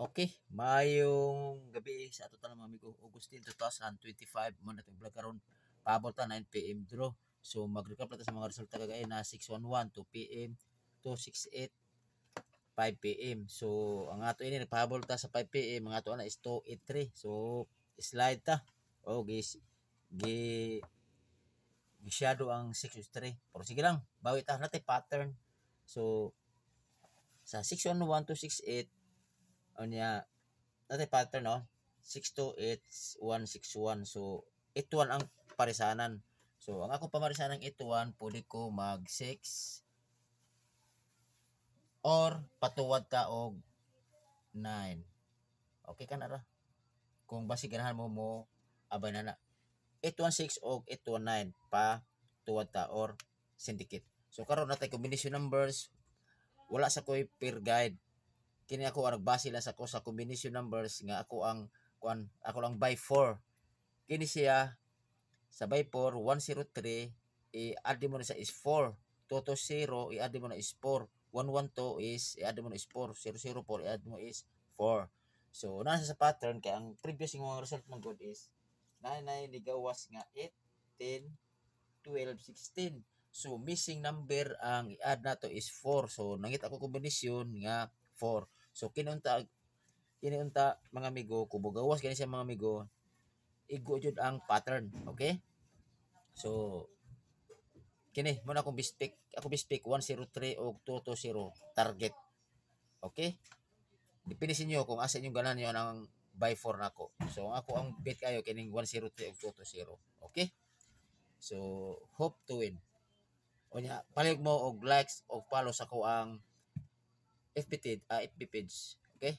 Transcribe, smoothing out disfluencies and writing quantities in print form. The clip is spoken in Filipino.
Okay, mayong gabi sa ato tanang mga amigo. Augustine 2025 man natong vlog karon. Paabot ta 9 PM draw. So mag-recap ta sa mga resulta kagaya na 611 2 PM, 268 5 PM. So ang ato ini nagpahabol ta sa 5 PM, ang ato na is 283. So slide ta. Oh, gi shadow ang 603. Pero sige lang, bawi ta natin pattern. So sa 611 to 68 niya natin pattern no 628161. So 81 ang parisanan. So ang ako pamarisanan 81 pwede ko mag 6 or patuwad ta og 9. Okay ka na ra kung basi ganahan mo abay na 816 og 819 pa tuwad ta or syndicate. So karon natay combination numbers, wala sa koy per guide. Kini ako ang nagbase lang sa ko sa combination numbers nga ako lang by 4. Kini siya sa by 4 103 i-add mo na sa is 4. 220 i-add mo na is 4. 112 is i-add mo na is 4. 004 i-add mo is 4. So nasa sa pattern kay ang previous ng mga result ng good is 99 ligawas nga 8 10 12 16. So missing number ang i-add nato is 4. So nangita ko kombinasyon nga 4. So kinunta mga amigo, kung gawas kani siya mga amigo, igo jud ang pattern, okay? So kini mo na akong bispik, ako bispik 103 o 220 target. Okay? Depende sa inyo kung asa inyo ganan niyo ang by 4 nako. So ako ang bet kayo kining 103 o 220. Okay? So hope to win. Onya, palig mo og likes o follow sa ko ang FB page, FB page. Okay?